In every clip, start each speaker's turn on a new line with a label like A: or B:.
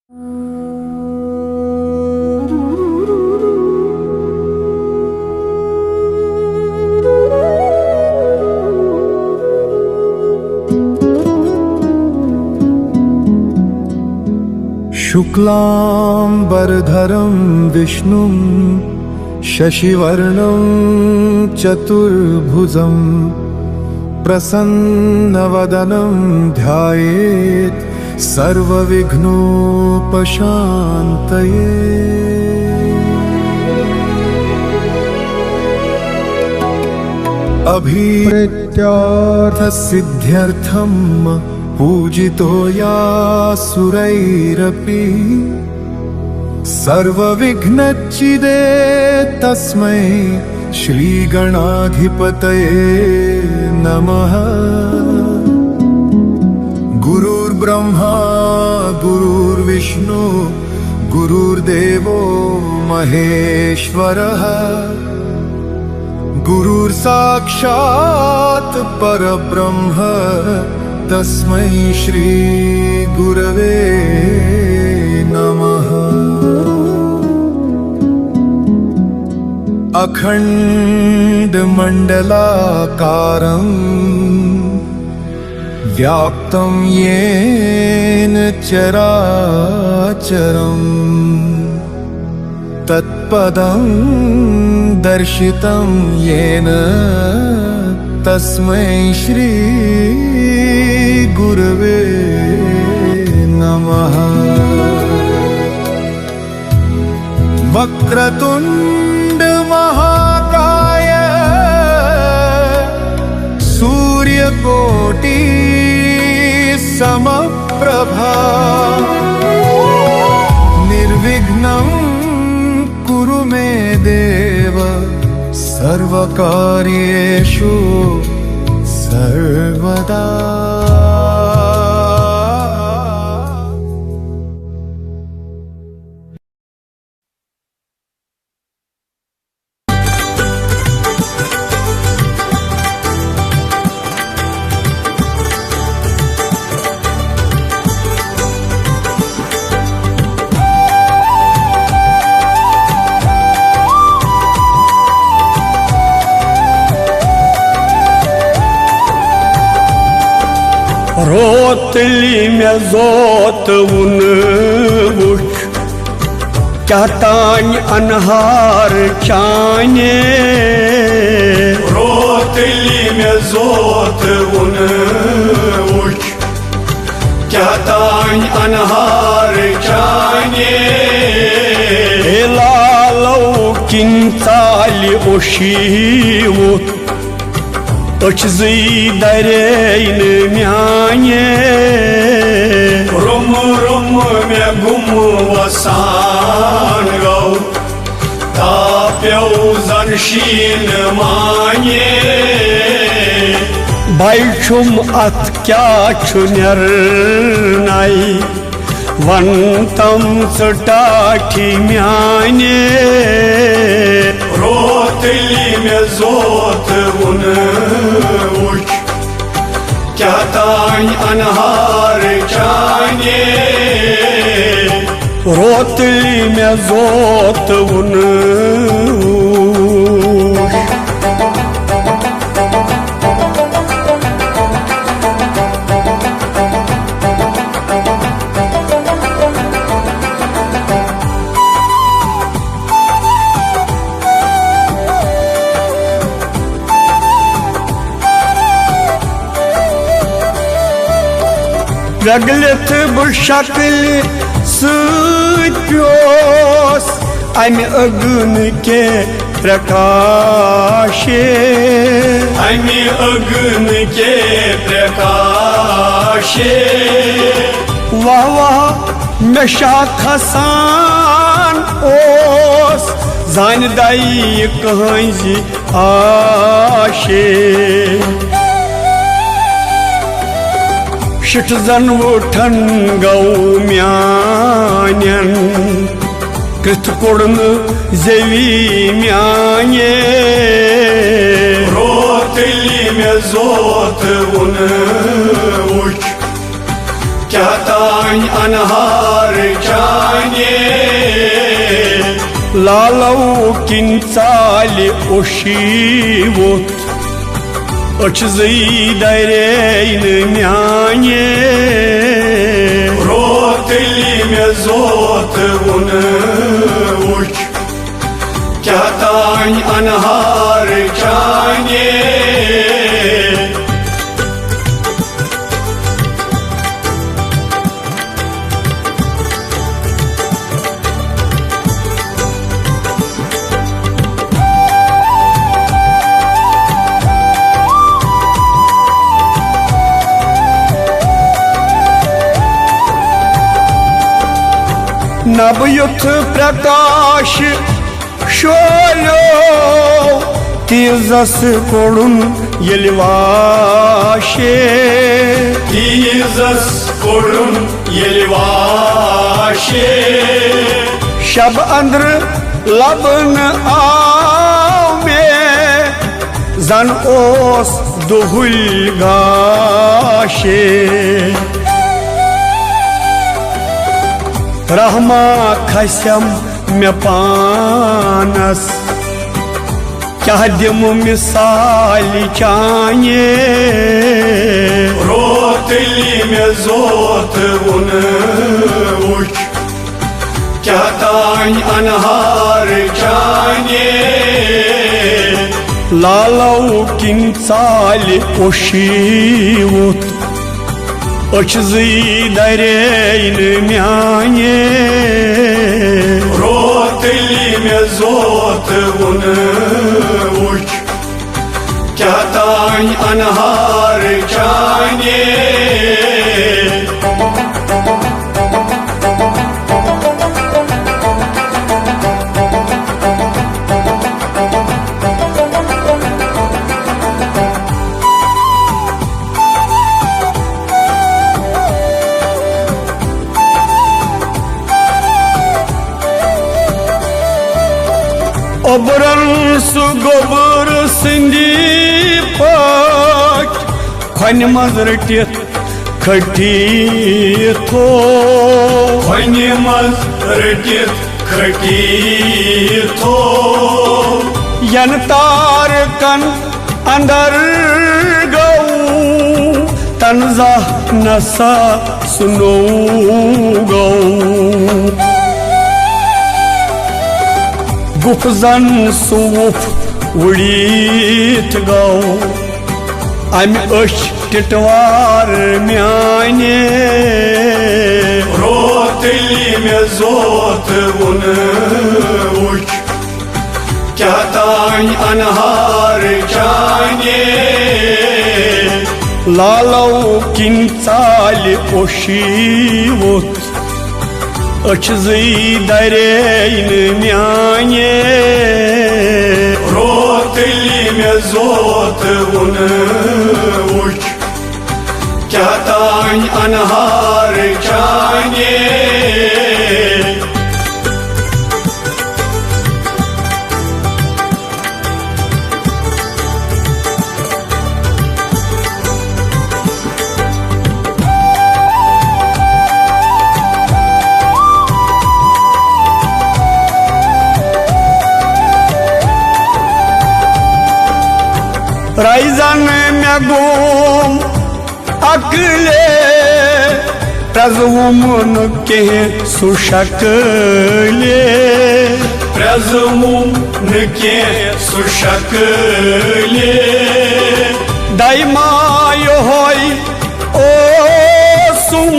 A: शुक्लांबरधरं विष्णुं शशिवर्णं चतुर्भुजं प्रसन्नवदनं ध्यायेत् सर्वविघ्नोपशान्तये। अभीष्टार्थसिद्ध्यर्थं पूजितो यासुरैरपि सर्वविघ्नच्चिदे तस्मै श्रीगणाधिपतये नमः। गुरुर्ब्रह्मा गुरुर्विष्णु गुरुर्देवो महेश्वरः गुरुर्साक्षात् परब्रह्म तस्मै श्री गुरवे नमः। अखण्डमण्डलाकारं व्याप्तं येन चराचरं तत्पदं दर्शितं येन तस्मै श्री गुरवे नमः। वक्रतुण्ड महाकाय सूर्यकोटि समप्रभा निर्विघ्नं कुरु मे देव सर्वकार्येषु सर्वदा।
B: रोतली में जोत उन वुच क्या तान अनहार चाने। रोतली में जोत उन वुच क्या तान अनहार चाने। लालो किंचाली ओशीवुत अचजी दरेन म्याने। रुम रुम में गुम वसान गौ ताप्यौ जर्शीन माने। बैठुम अत क्या छुनरनाई वंतम सटाठी म्याने। रोतली में जोत उन वुच क्या तान अनहार चाने। रोतली में जोत उन रगलत बशक्ल सूत्योस अम अग्न के प्रकाशे। अम अग्न के प्रकाशे वाह वाह नशा खसान ओस जानदाई कहीं आशे। शिटजन उठन गौ म्यान्यन कृत कोड़न जेवी म्यान्ये। रोतली में जोत उन वुच क्या तान अनहार चाने लालौ किन चाल ओशीवुत अचजई दरेन म्याने रोतली में जोत उन उच क्या तान अनहार चाने नवयुथ प्रकाश शोलो तीजस कोडुन यलिवाशे तीजस कोडुन यलिवाशे शब अंदर लबन आव में जन ओस दुहुल गाशे रहमा खसम मे पानस क्या दिम मिसाल चाने रोतली में जोत उन उच क्या तान अनहार चाने लालौ किन चाल ओशीवुत अचजई दरेन म्याने रोतली में जोत उन उच क्या तान अनहार चाने Obran su gobur sindi pak Khani mazratit khati tho Khani mazratit khati tho Yantar kan andar gau Tanzah nasa suno gau गुफजन सूफ उड़ीत गौ अम अश टिटवार म्याने रोतली में जोत उन उच क्या तान अनहार चाने लालौ किन चाल ओशीवुत अचजई दरेन म्याने रोतली में जोत उन उच क्या तान अनहार चाने राइजन में गुम अकले प्रजुमुन के सुशकले प्रजुमुन के सुशकले दाइमायो होई ओ सुम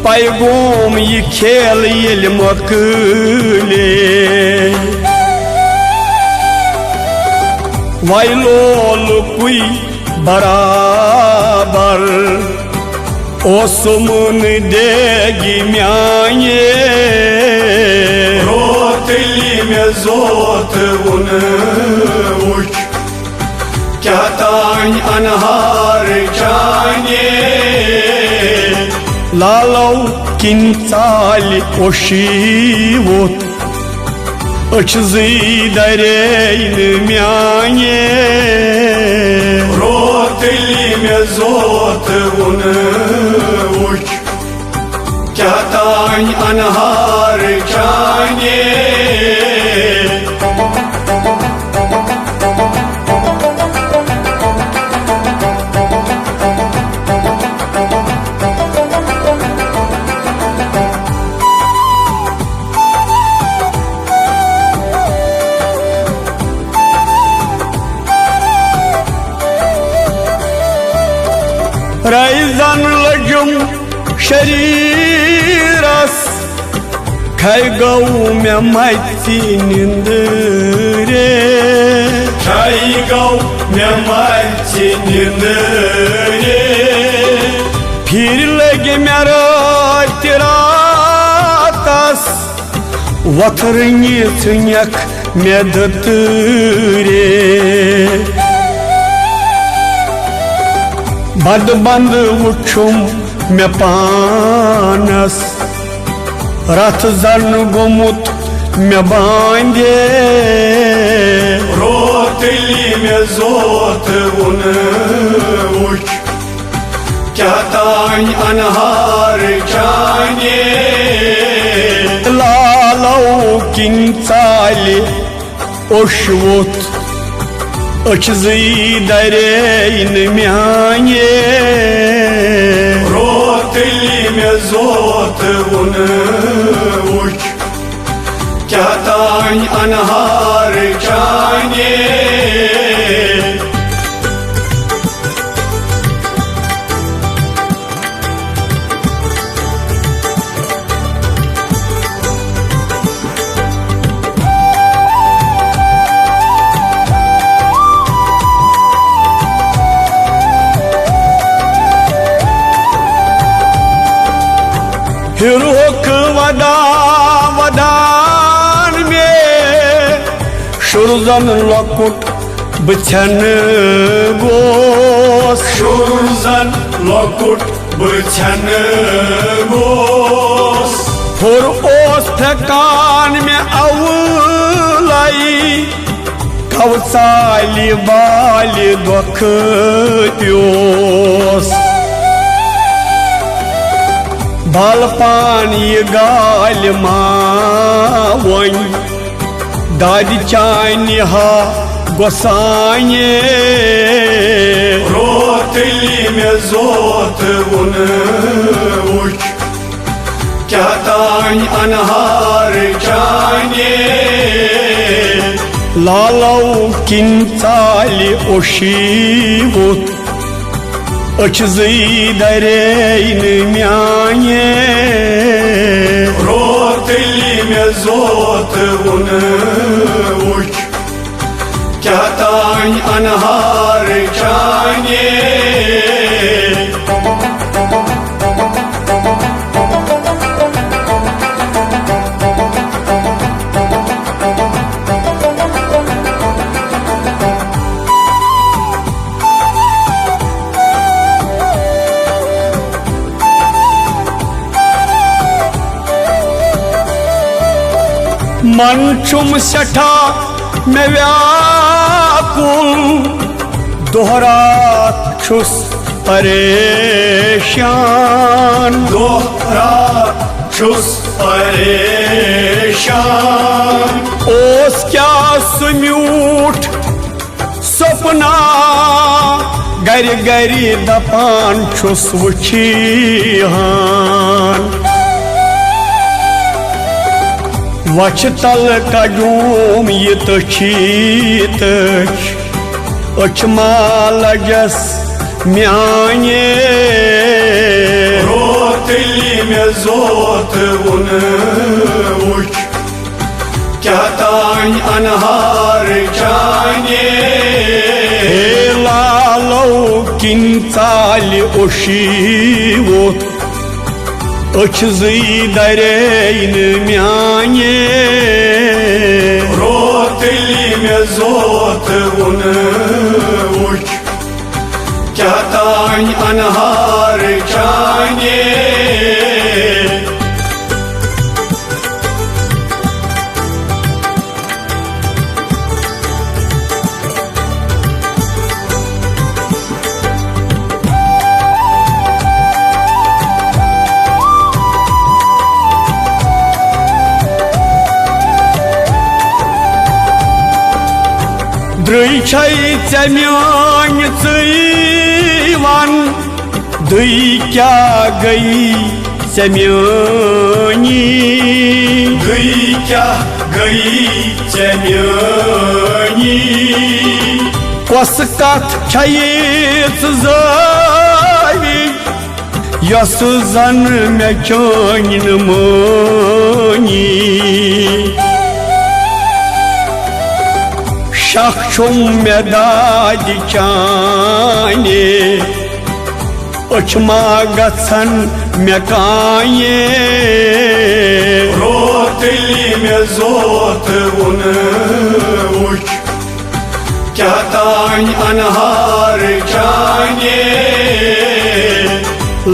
B: पैगोम ये खेल ये मकले वाइलोल कुई बराबर ओसुमुन देगी म्याने रोतली में जोत उन उच क्या तान अनहार चाने लालौ किन चाल ओशीवुत अचजई दरेन म्याने रोतली में जोत उन उच रईजन लजम शरीरस खै गौ मे मची निंदरे खै गौ मे मची निंदरे फिर लगे मेरा रातस वथरनी थक मे दतरे बद बंद वुछुम मे पानस रथ जन गोमुत मे बांधे रोतली मे जोत उन वुछ क्या तान अनहार जाने लालो किन चाले ओशवुत अचजी दरेन म्याने रोतली मे जोत उन वुछ क्या तान अनहार जाने हिरुक वदा वदान में शुरजन लकुट बचन गोस शुरजन लकुट बचन गोस फुर ओस थकान में अवलाई कवसाली बाली दुख योस बाल पानी गाल वन दाद चानि हा गोसाए रोतली मे जोत उन वुछ क्या तान अनहार जाने लालो किन चाली ओशीवुत अचजी दरेन म्याने रोतली मे जोत उन वुछ क्या तान अनहार जाने मन चुम सठा मे व्याकुल दोहरात छुस परेशान दोहरात छुस परेशान ओस क्या सुम्यूठ सपना गरि गरि दपान छुस वुछिहान वच तल कजूम ये तछीत अचमा लगस म्याने रोतली मे जोत उन वुछ क्या तान अनहार जाने लालो किन चाली ओशीवुत अचजी दरेन म्याने रोतली मे जोत उन वुछ क्या तान अनहार जाने द्रुई छै चम्यान वन दुई क्या गई चम्यानी दुई क्या गई चम्यानी कस कथ छयिस जावी यस जन मे चोन मोनी शख्शुम मे दाद चाने अचमा गसन मे काये
C: रोतली में जोत उन उच क्या तान अनहार जाने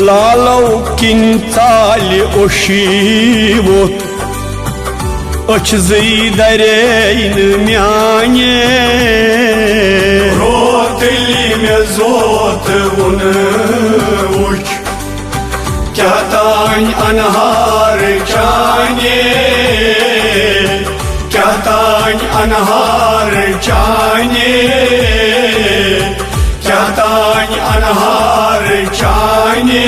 B: लालो किन ताल ओशीवुत अच दरेन म्याने
C: रोतली में जोत उन उच क्या तान अनहार जाने क्या तान अनहार जाने क्या तान अनहार जाने